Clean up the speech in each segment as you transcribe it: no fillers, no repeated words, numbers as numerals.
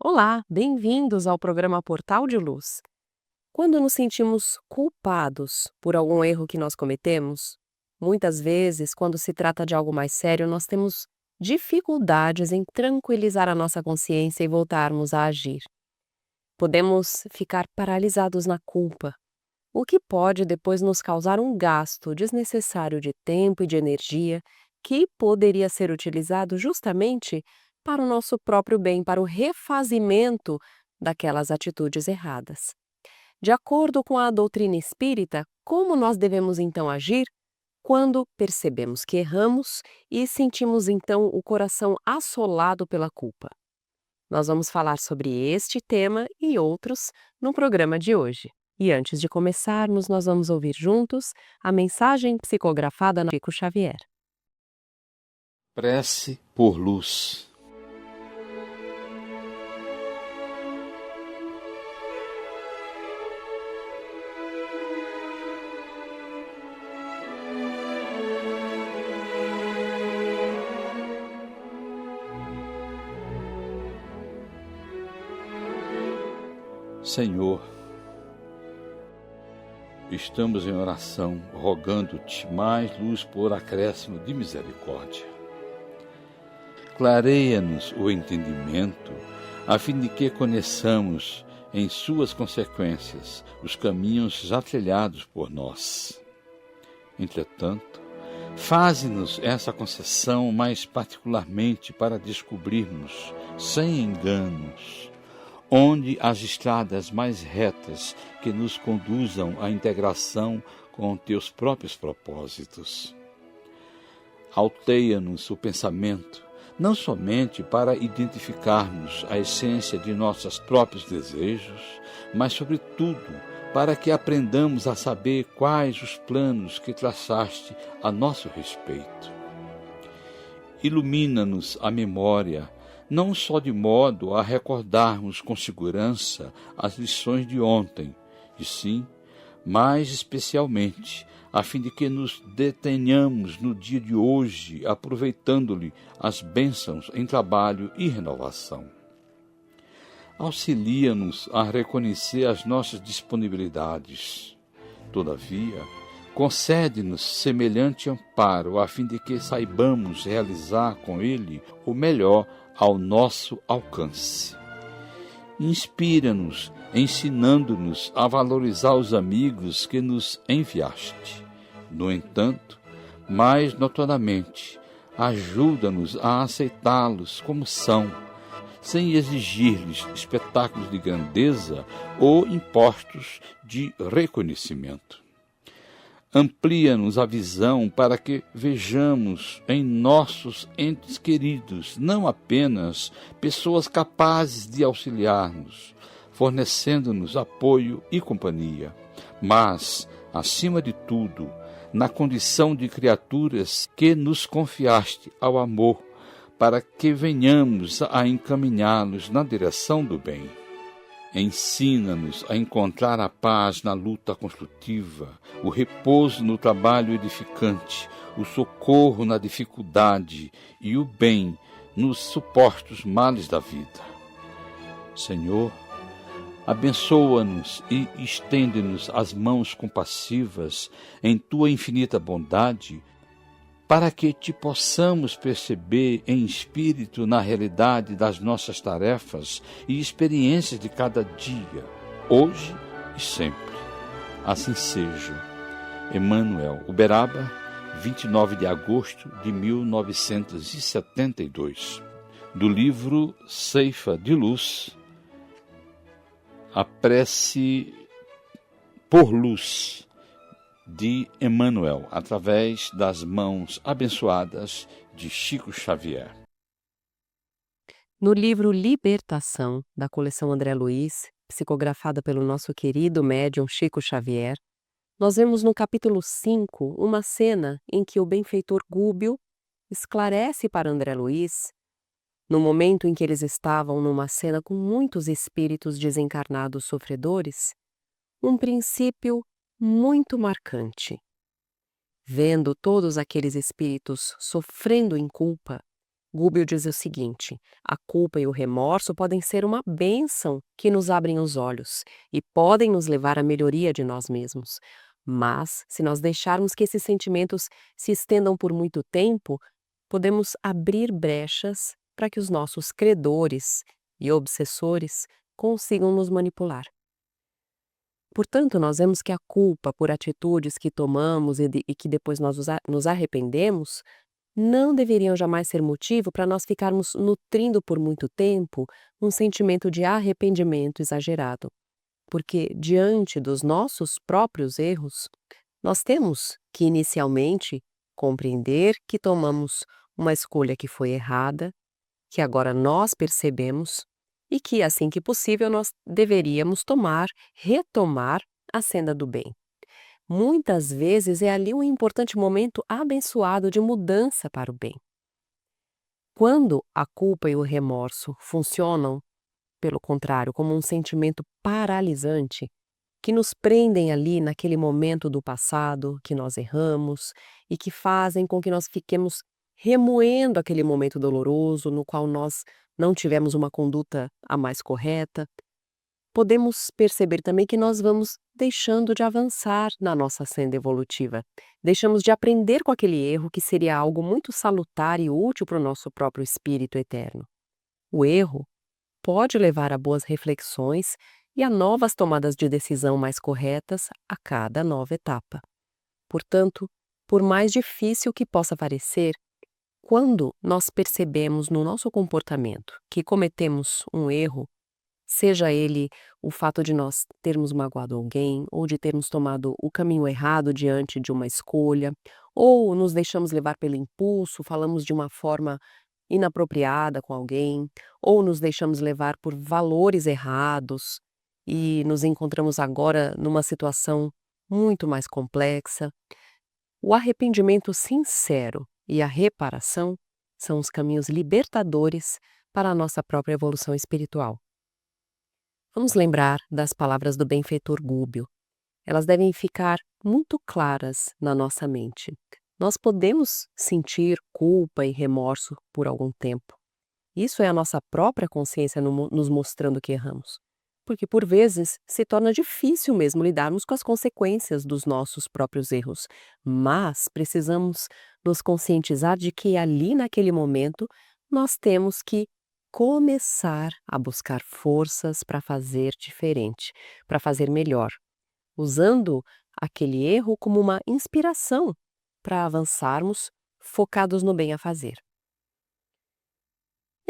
Olá, bem-vindos ao programa Portal de Luz. Quando nos sentimos culpados por algum erro que nós cometemos, muitas vezes, quando se trata de algo mais sério, nós temos dificuldades em tranquilizar a nossa consciência e voltarmos a agir. Podemos ficar paralisados na culpa, o que pode depois nos causar um gasto desnecessário de tempo e de energia que poderia ser utilizado justamente para o nosso próprio bem, para o refazimento daquelas atitudes erradas. De acordo com a doutrina espírita, como nós devemos então agir quando percebemos que erramos e sentimos então o coração assolado pela culpa? Nós vamos falar sobre este tema e outros no programa de hoje. E antes de começarmos, nós vamos ouvir juntos a mensagem psicografada por Chico Xavier. Prece por luz. Senhor, estamos em oração, rogando-te mais luz por acréscimo de misericórdia. Clareia-nos o entendimento, a fim de que conheçamos, em suas consequências, os caminhos já trilhados por nós. Entretanto, faze-nos essa concessão mais particularmente para descobrirmos, sem enganos, onde as estradas mais retas que nos conduzam à integração com teus próprios propósitos. Alteia-nos o pensamento, não somente para identificarmos a essência de nossos próprios desejos, mas, sobretudo, para que aprendamos a saber quais os planos que traçaste a nosso respeito. Ilumina-nos a memória, não só de modo a recordarmos com segurança as lições de ontem, e sim, mais especialmente, a fim de que nos detenhamos no dia de hoje, aproveitando-lhe as bênçãos em trabalho e renovação. Auxilia-nos a reconhecer as nossas disponibilidades. Todavia, concede-nos semelhante amparo, a fim de que saibamos realizar com ele o melhor ao nosso alcance. Inspira-nos, ensinando-nos a valorizar os amigos que nos enviaste. No entanto, mais notoriamente, ajuda-nos a aceitá-los como são, sem exigir-lhes espetáculos de grandeza ou impostos de reconhecimento. Amplia-nos a visão para que vejamos em nossos entes queridos não apenas pessoas capazes de auxiliar-nos, fornecendo-nos apoio e companhia, mas, acima de tudo, na condição de criaturas que nos confiaste ao amor, para que venhamos a encaminhá-los na direção do bem. Ensina-nos a encontrar a paz na luta construtiva, o repouso no trabalho edificante, o socorro na dificuldade e o bem nos supostos males da vida. Senhor, abençoa-nos e estende-nos as mãos compassivas em tua infinita bondade, para que te possamos perceber em espírito na realidade das nossas tarefas e experiências de cada dia, hoje e sempre. Assim seja. Emmanuel, Uberaba, 29 de agosto de 1972. Do livro Ceifa de Luz, a prece por luz de Emmanuel, através das mãos abençoadas de Chico Xavier. No livro Libertação, da coleção André Luiz, psicografada pelo nosso querido médium Chico Xavier, nós vemos no capítulo 5 uma cena em que o benfeitor Gúbio esclarece para André Luiz, no momento em que eles estavam numa cena com muitos espíritos desencarnados sofredores, um princípio muito marcante. Vendo todos aqueles espíritos sofrendo em culpa, Gúbio diz o seguinte: a culpa e o remorso podem ser uma bênção que nos abrem os olhos e podem nos levar à melhoria de nós mesmos. Mas, se nós deixarmos que esses sentimentos se estendam por muito tempo, podemos abrir brechas para que os nossos credores e obsessores consigam nos manipular. Portanto, nós vemos que a culpa por atitudes que tomamos e que depois nós nos arrependemos não deveriam jamais ser motivo para nós ficarmos nutrindo por muito tempo um sentimento de arrependimento exagerado. Porque, diante dos nossos próprios erros, nós temos que, inicialmente, compreender que tomamos uma escolha que foi errada, que agora nós percebemos e que, assim que possível, nós deveríamos retomar a senda do bem. Muitas vezes é ali um importante momento abençoado de mudança para o bem. Quando a culpa e o remorso funcionam, pelo contrário, como um sentimento paralisante, que nos prendem ali naquele momento do passado que nós erramos e que fazem com que nós fiquemos remoendo aquele momento doloroso no qual nós não tivemos uma conduta a mais correta, podemos perceber também que nós vamos deixando de avançar na nossa senda evolutiva. Deixamos de aprender com aquele erro que seria algo muito salutar e útil para o nosso próprio espírito eterno. O erro pode levar a boas reflexões e a novas tomadas de decisão mais corretas a cada nova etapa. Portanto, por mais difícil que possa parecer, quando nós percebemos no nosso comportamento que cometemos um erro, seja ele o fato de nós termos magoado alguém, ou de termos tomado o caminho errado diante de uma escolha, ou nos deixamos levar pelo impulso, falamos de uma forma inapropriada com alguém, ou nos deixamos levar por valores errados e nos encontramos agora numa situação muito mais complexa. O arrependimento sincero e a reparação são os caminhos libertadores para a nossa própria evolução espiritual. Vamos lembrar das palavras do benfeitor Gúbio. Elas devem ficar muito claras na nossa mente. Nós podemos sentir culpa e remorso por algum tempo. Isso é a nossa própria consciência nos mostrando que erramos. Porque, por vezes, se torna difícil mesmo lidarmos com as consequências dos nossos próprios erros. Mas precisamos nos conscientizar de que ali, naquele momento, nós temos que começar a buscar forças para fazer diferente, para fazer melhor, usando aquele erro como uma inspiração para avançarmos focados no bem a fazer.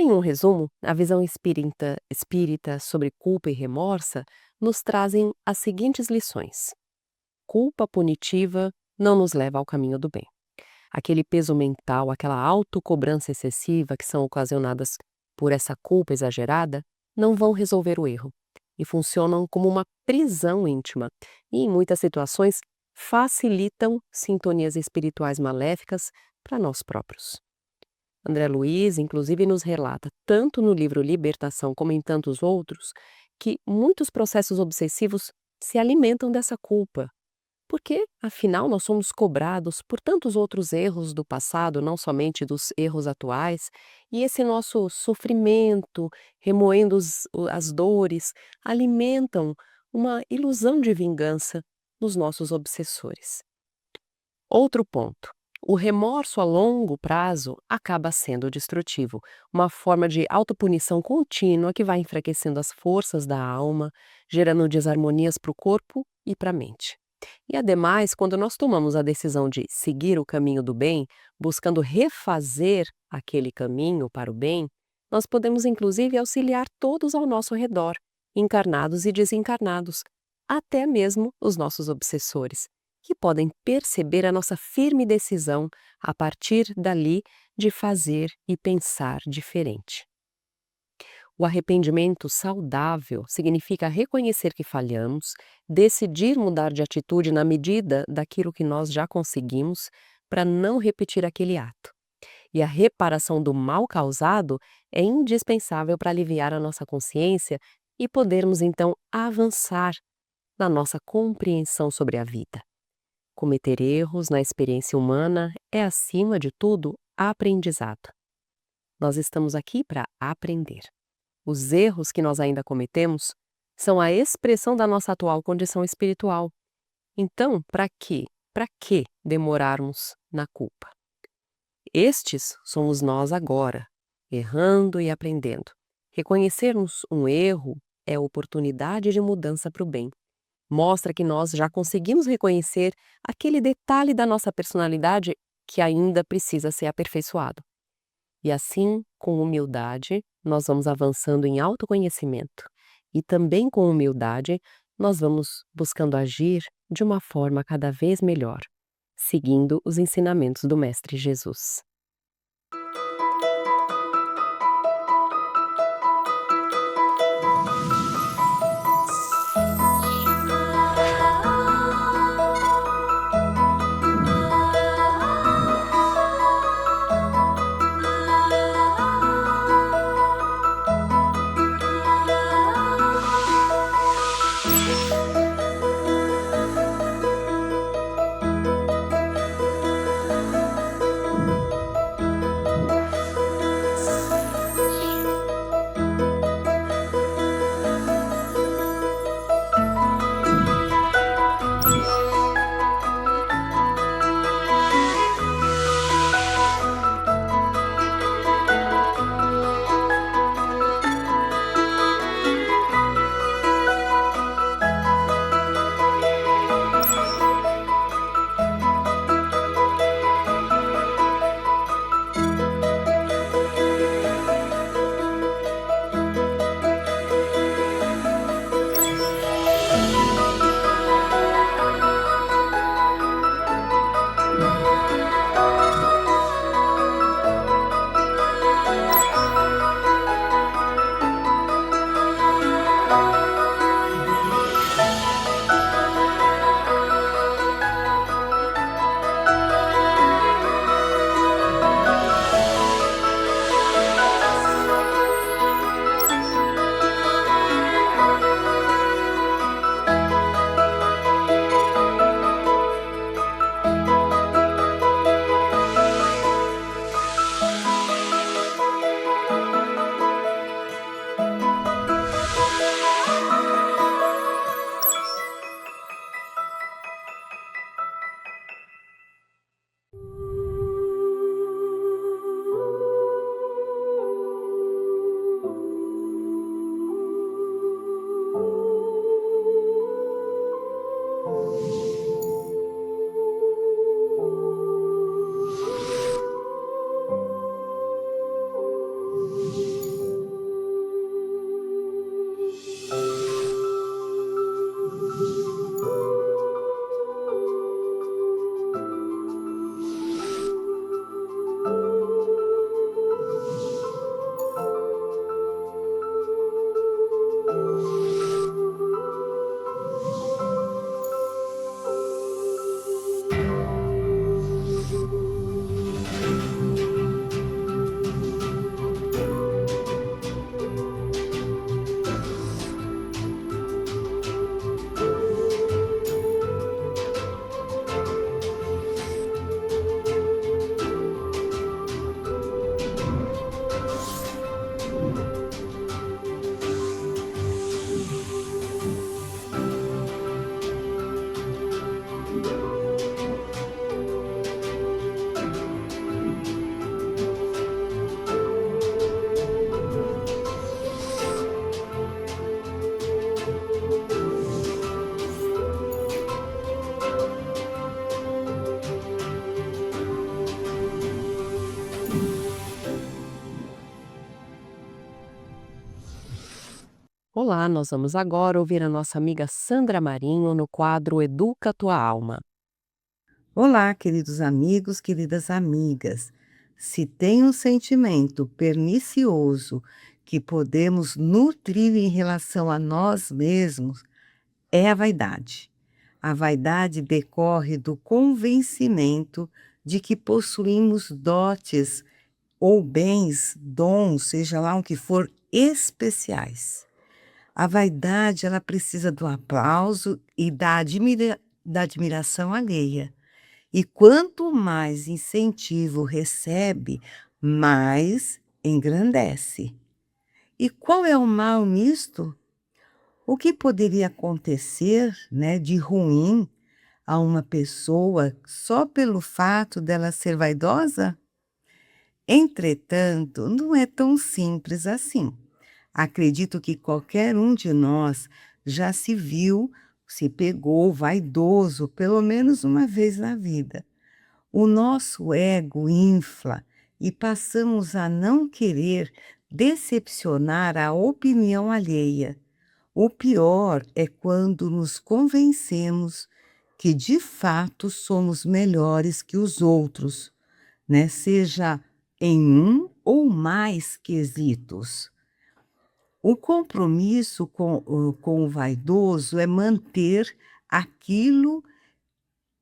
Em um resumo, a visão espírita sobre culpa e remorso nos trazem as seguintes lições. Culpa punitiva não nos leva ao caminho do bem. Aquele peso mental, aquela autocobrança excessiva que são ocasionadas por essa culpa exagerada, não vão resolver o erro e funcionam como uma prisão íntima e, em muitas situações, facilitam sintonias espirituais maléficas para nós próprios. André Luiz, inclusive, nos relata, tanto no livro Libertação como em tantos outros, que muitos processos obsessivos se alimentam dessa culpa. Porque, afinal, nós somos cobrados por tantos outros erros do passado, não somente dos erros atuais, e esse nosso sofrimento, remoendo as dores, alimentam uma ilusão de vingança nos nossos obsessores. Outro ponto. O remorso a longo prazo acaba sendo destrutivo, uma forma de autopunição contínua que vai enfraquecendo as forças da alma, gerando desarmonias para o corpo e para a mente. E, ademais, quando nós tomamos a decisão de seguir o caminho do bem, buscando refazer aquele caminho para o bem, nós podemos, inclusive, auxiliar todos ao nosso redor, encarnados e desencarnados, até mesmo os nossos obsessores, que podem perceber a nossa firme decisão a partir dali de fazer e pensar diferente. O arrependimento saudável significa reconhecer que falhamos, decidir mudar de atitude na medida daquilo que nós já conseguimos para não repetir aquele ato. E a reparação do mal causado é indispensável para aliviar a nossa consciência e podermos então avançar na nossa compreensão sobre a vida. Cometer erros na experiência humana é, acima de tudo, aprendizado. Nós estamos aqui para aprender. Os erros que nós ainda cometemos são a expressão da nossa atual condição espiritual. Então, para quê? Para que demorarmos na culpa? Estes somos nós agora, errando e aprendendo. Reconhecermos um erro é oportunidade de mudança para o bem. Mostra que nós já conseguimos reconhecer aquele detalhe da nossa personalidade que ainda precisa ser aperfeiçoado. E assim, com humildade, nós vamos avançando em autoconhecimento. E também com humildade, nós vamos buscando agir de uma forma cada vez melhor, seguindo os ensinamentos do Mestre Jesus. Olá, nós vamos agora ouvir a nossa amiga Sandra Marinho no quadro Educa Tua Alma. Olá, queridos amigos, queridas amigas. Se tem um sentimento pernicioso que podemos nutrir em relação a nós mesmos, é a vaidade. A vaidade decorre do convencimento de que possuímos dotes ou bens, dons, seja lá o que for, especiais. A vaidade, ela precisa do aplauso e da admiração alheia. E quanto mais incentivo recebe, mais engrandece. E qual é o mal nisto? O que poderia acontecer, né, de ruim a uma pessoa só pelo fato dela ser vaidosa? Entretanto, não é tão simples assim. Acredito que qualquer um de nós já se viu, se pegou vaidoso pelo menos uma vez na vida. O nosso ego infla e passamos a não querer decepcionar a opinião alheia. O pior é quando nos convencemos que de fato somos melhores que os outros, né? Seja em um ou mais quesitos. O compromisso com o vaidoso é manter aquilo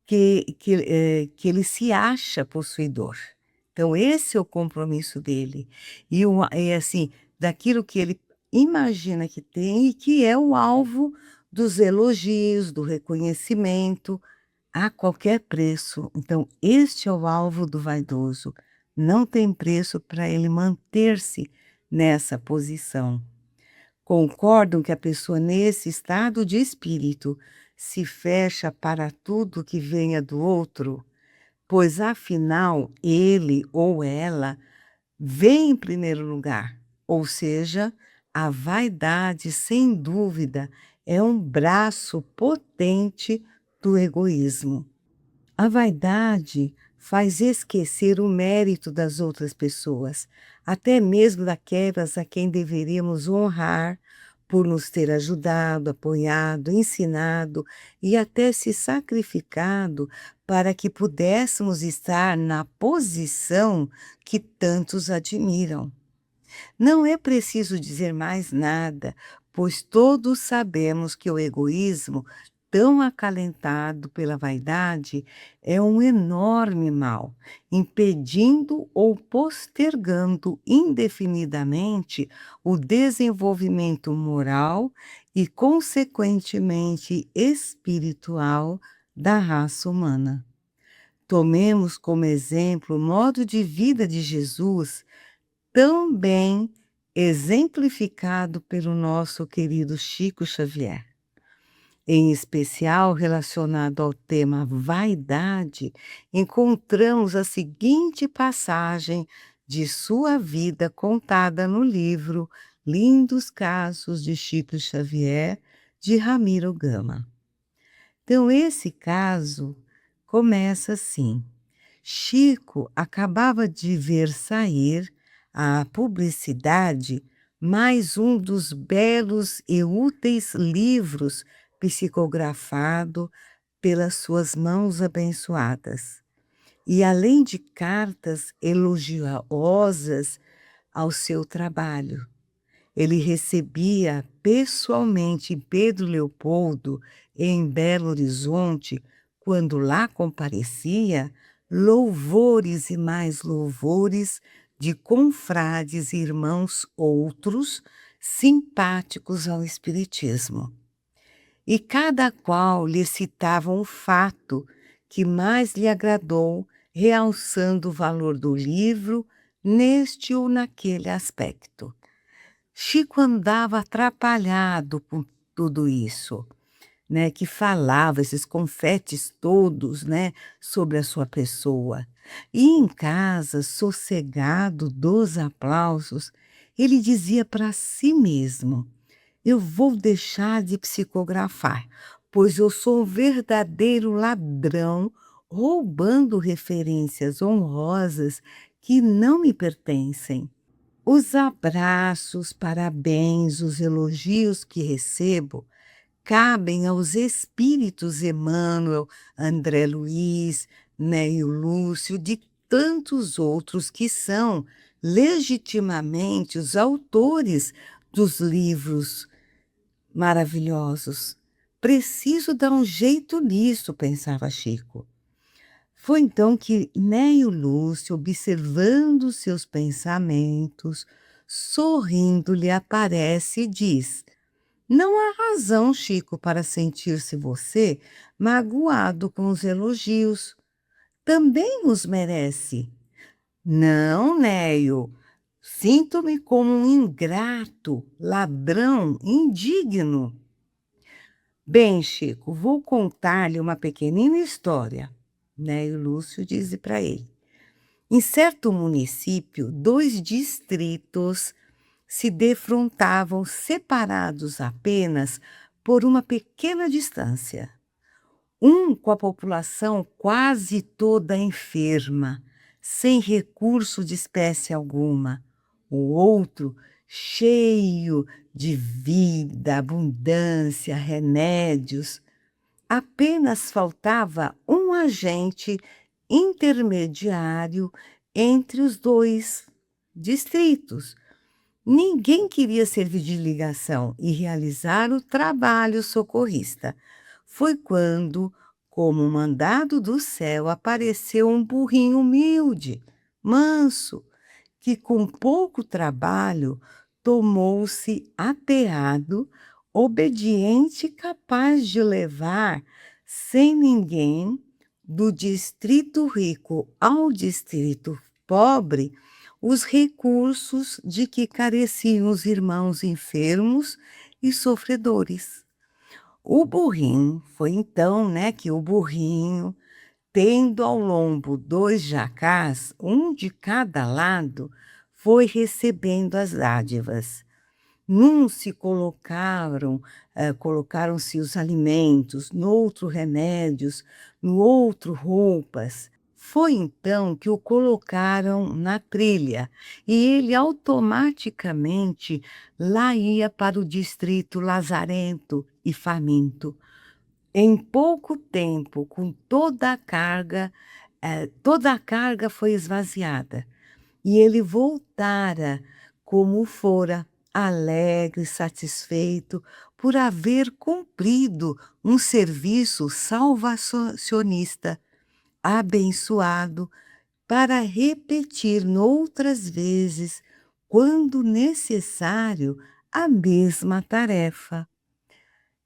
que ele se acha possuidor. Então esse é o compromisso dele. É assim, daquilo que ele imagina que tem e que é o alvo dos elogios, do reconhecimento, a qualquer preço. Então este é o alvo do vaidoso. Não tem preço para ele manter-se nessa posição. Concordam que a pessoa nesse estado de espírito se fecha para tudo que venha do outro, pois afinal ele ou ela vem em primeiro lugar, ou seja, a vaidade, sem dúvida, é um braço potente do egoísmo. A vaidade faz esquecer o mérito das outras pessoas, até mesmo daquelas a quem deveríamos honrar por nos ter ajudado, apoiado, ensinado e até se sacrificado para que pudéssemos estar na posição que tantos admiram. Não é preciso dizer mais nada, pois todos sabemos que o egoísmo, tão acalentado pela vaidade, é um enorme mal, impedindo ou postergando indefinidamente o desenvolvimento moral e, consequentemente, espiritual da raça humana. Tomemos como exemplo o modo de vida de Jesus, tão bem exemplificado pelo nosso querido Chico Xavier. Em especial relacionado ao tema vaidade, encontramos a seguinte passagem de sua vida contada no livro Lindos Casos de Chico Xavier, de Ramiro Gama. Então, esse caso começa assim. Chico acabava de ver sair à publicidade mais um dos belos e úteis livros psicografado pelas suas mãos abençoadas. E além de cartas elogiosas ao seu trabalho, ele recebia pessoalmente em Pedro Leopoldo, em Belo Horizonte, quando lá comparecia, louvores e mais louvores de confrades e irmãos outros simpáticos ao espiritismo. E cada qual lhe citava um fato que mais lhe agradou, realçando o valor do livro neste ou naquele aspecto. Chico andava atrapalhado por tudo isso, né, que falava esses confetes todos, né, sobre a sua pessoa. E em casa, sossegado dos aplausos, ele dizia para si mesmo: eu vou deixar de psicografar, pois eu sou um verdadeiro ladrão, roubando referências honrosas que não me pertencem. Os abraços, parabéns, os elogios que recebo cabem aos espíritos Emmanuel, André Luiz, Neio Lúcio, de tantos outros que são legitimamente os autores dos livros maravilhosos. Preciso dar um jeito nisso, pensava Chico. Foi então que Neio Lúcio, observando seus pensamentos, sorrindo, lhe aparece e diz: não há razão, Chico, para sentir-se você magoado com os elogios. Também os merece. Não, Neio. Sinto-me como um ingrato, ladrão, indigno. Bem, Chico, vou contar-lhe uma pequenina história. Neio Lúcio disse para ele. Em certo município, 2 distritos se defrontavam separados apenas por uma pequena distância. Um com a população quase toda enferma, sem recurso de espécie alguma. O outro cheio de vida, abundância, remédios. Apenas faltava um agente intermediário entre os 2 distritos. Ninguém queria servir de ligação e realizar o trabalho socorrista. Foi quando, como mandado do céu, apareceu um burrinho humilde, manso, que com pouco trabalho tomou-se apeado, obediente e capaz de levar, sem ninguém, do distrito rico ao distrito pobre, os recursos de que careciam os irmãos enfermos e sofredores. O burrinho, foi então, que o burrinho, tendo ao lombo 2 jacás, um de cada lado, foi recebendo as dádivas. Num se colocaram-se os alimentos, no outro remédios, no outro roupas. Foi então que o colocaram na trilha e ele automaticamente lá ia para o distrito lazarento e faminto. Em pouco tempo, com toda a carga foi esvaziada e ele voltara como fora, alegre, satisfeito por haver cumprido um serviço salvacionista, abençoado, para repetir noutras vezes, quando necessário, a mesma tarefa.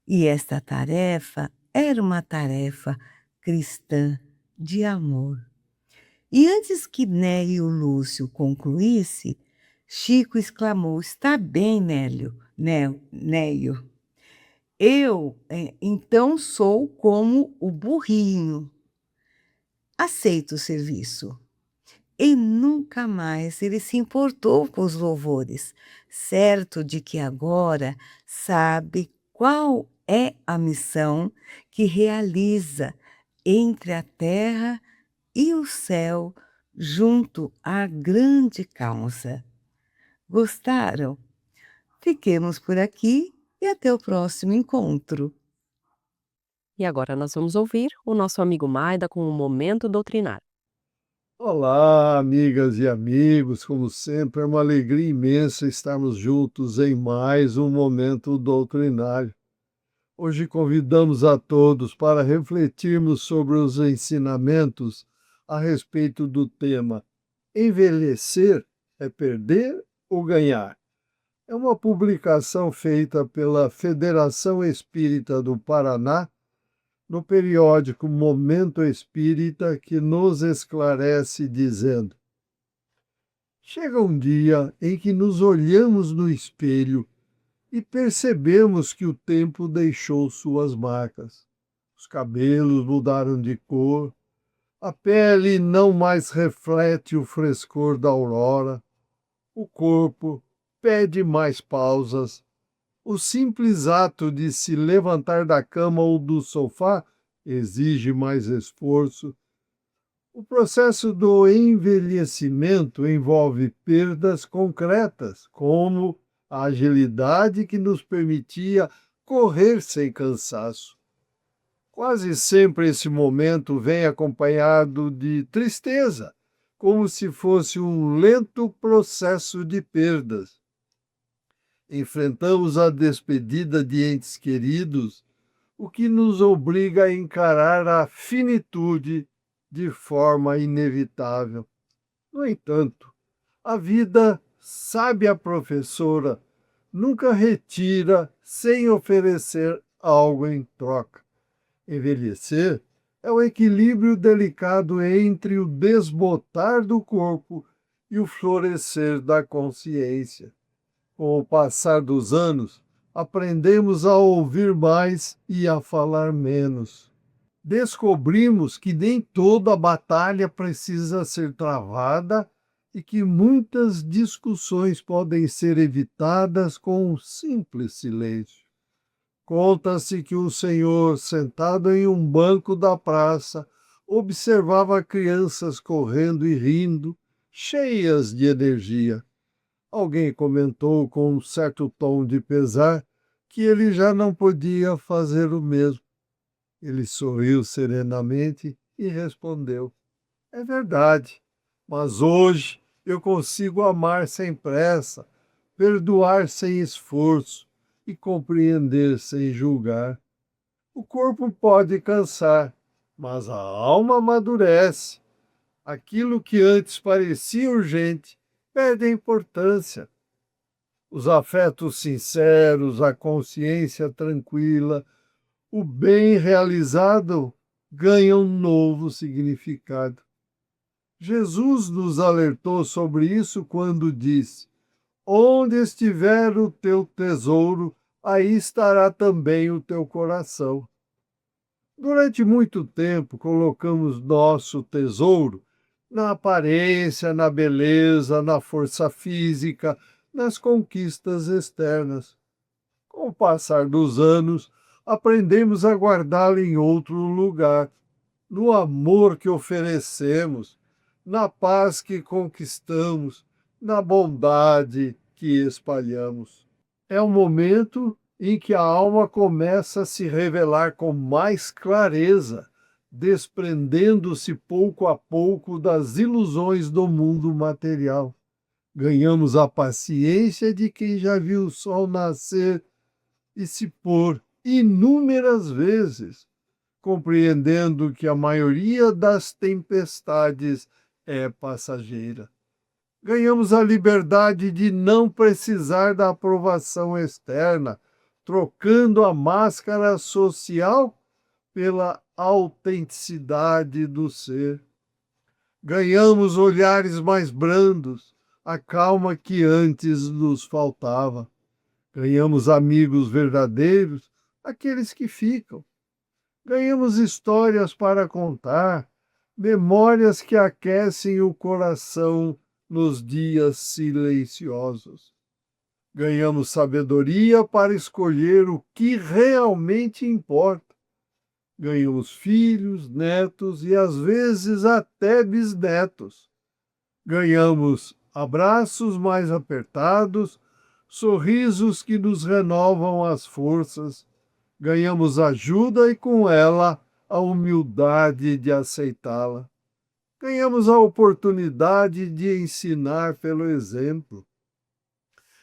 E esta tarefa era uma tarefa cristã de amor. E antes que Neio Lúcio concluísse, Chico exclamou: está bem, Neio. Eu, então, sou como o burrinho. Aceito o serviço. E nunca mais ele se importou com os louvores, certo de que agora sabe qual é a missão que realiza entre a terra e o céu, junto à grande causa. Gostaram? Fiquemos por aqui e até o próximo encontro. E agora nós vamos ouvir o nosso amigo Maida com o Momento Doutrinário. Olá, amigas e amigos, como sempre, é uma alegria imensa estarmos juntos em mais um momento doutrinário. Hoje convidamos a todos para refletirmos sobre os ensinamentos a respeito do tema Envelhecer é perder ou ganhar? É uma publicação feita pela Federação Espírita do Paraná, no periódico Momento Espírita, que nos esclarece dizendo: chega um dia em que nos olhamos no espelho e percebemos que o tempo deixou suas marcas. Os cabelos mudaram de cor, a pele não mais reflete o frescor da aurora, o corpo pede mais pausas. O simples ato de se levantar da cama ou do sofá exige mais esforço. O processo do envelhecimento envolve perdas concretas, como a agilidade que nos permitia correr sem cansaço. Quase sempre esse momento vem acompanhado de tristeza, como se fosse um lento processo de perdas. Enfrentamos a despedida de entes queridos, o que nos obriga a encarar a finitude de forma inevitável. No entanto, a vida, sábia professora, nunca retira sem oferecer algo em troca. Envelhecer é o equilíbrio delicado entre o desbotar do corpo e o florescer da consciência. Com o passar dos anos, aprendemos a ouvir mais e a falar menos. Descobrimos que nem toda batalha precisa ser travada e que muitas discussões podem ser evitadas com um simples silêncio. Conta-se que o senhor, sentado em um banco da praça, observava crianças correndo e rindo, cheias de energia. Alguém comentou com um certo tom de pesar que ele já não podia fazer o mesmo. Ele sorriu serenamente e respondeu: É verdade, mas hoje eu consigo amar sem pressa, perdoar sem esforço e compreender sem julgar. O corpo pode cansar, mas a alma amadurece. Aquilo que antes parecia urgente perde a importância. Os afetos sinceros, a consciência tranquila, o bem realizado ganham um novo significado. Jesus nos alertou sobre isso quando disse: Onde estiver o teu tesouro, aí estará também o teu coração. Durante muito tempo, colocamos nosso tesouro na aparência, na beleza, na força física, nas conquistas externas. Com o passar dos anos, aprendemos a guardá-lo em outro lugar, no amor que oferecemos, na paz que conquistamos, na bondade que espalhamos. É o momento em que a alma começa a se revelar com mais clareza, desprendendo-se pouco a pouco das ilusões do mundo material. Ganhamos a paciência de quem já viu o sol nascer e se pôr inúmeras vezes, compreendendo que a maioria das tempestades é passageira. Ganhamos a liberdade de não precisar da aprovação externa, trocando a máscara social pela autenticidade do ser. Ganhamos olhares mais brandos, a calma que antes nos faltava. Ganhamos amigos verdadeiros, aqueles que ficam. Ganhamos histórias para contar, memórias que aquecem o coração nos dias silenciosos. Ganhamos sabedoria para escolher o que realmente importa. Ganhamos filhos, netos e às vezes até bisnetos. Ganhamos abraços mais apertados, sorrisos que nos renovam as forças. Ganhamos ajuda e com ela a humildade de aceitá-la. Ganhamos a oportunidade de ensinar pelo exemplo.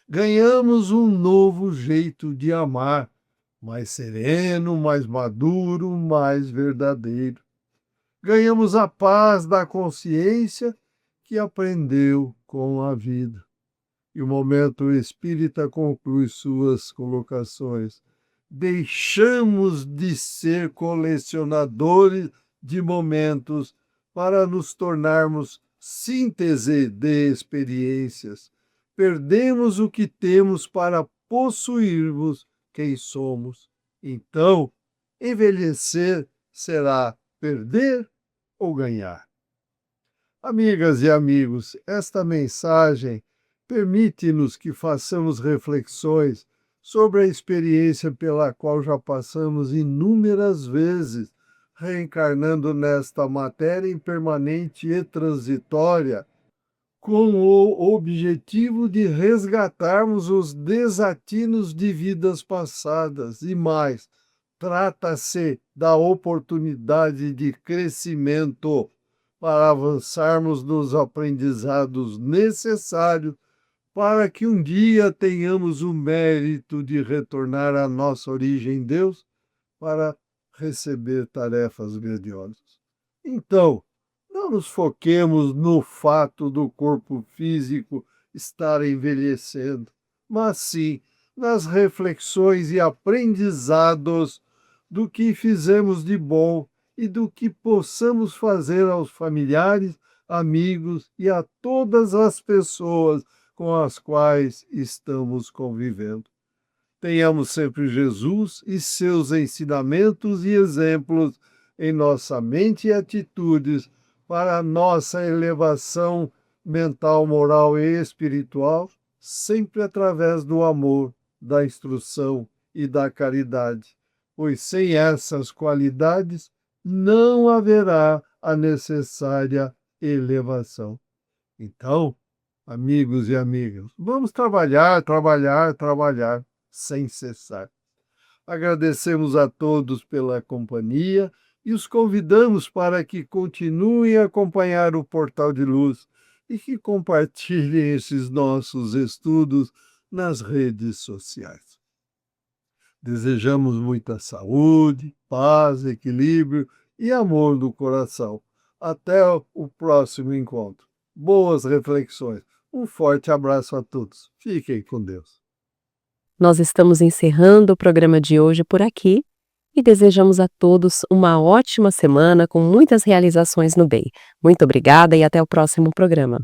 Ganhamos um novo jeito de amar, mais sereno, mais maduro, mais verdadeiro. Ganhamos a paz da consciência que aprendeu com a vida. E o momento espírita conclui suas colocações. Deixamos de ser colecionadores de momentos para nos tornarmos síntese de experiências. Perdemos o que temos para possuirmos quem somos. Então, envelhecer será perder ou ganhar. Amigas e amigos, esta mensagem permite-nos que façamos reflexões sobre a experiência pela qual já passamos inúmeras vezes, reencarnando nesta matéria impermanente e transitória, com o objetivo de resgatarmos os desatinos de vidas passadas e mais. Trata-se da oportunidade de crescimento para avançarmos nos aprendizados necessários para que um dia tenhamos o mérito de retornar à nossa origem, Deus, para receber tarefas grandiosas. Então, não nos foquemos no fato do corpo físico estar envelhecendo, mas sim nas reflexões e aprendizados do que fizemos de bom e do que possamos fazer aos familiares, amigos e a todas as pessoas com as quais estamos convivendo. Tenhamos sempre Jesus e seus ensinamentos e exemplos em nossa mente e atitudes para a nossa elevação mental, moral e espiritual, sempre através do amor, da instrução e da caridade, pois sem essas qualidades não haverá a necessária elevação. Então, amigos e amigas, vamos trabalhar, trabalhar, trabalhar sem cessar. Agradecemos a todos pela companhia e os convidamos para que continuem a acompanhar o Portal de Luz e que compartilhem esses nossos estudos nas redes sociais. Desejamos muita saúde, paz, equilíbrio e amor no coração. Até o próximo encontro. Boas reflexões. Um forte abraço a todos. Fiquem com Deus. Nós estamos encerrando o programa de hoje por aqui e desejamos a todos uma ótima semana com muitas realizações no bem. Muito obrigada e até o próximo programa.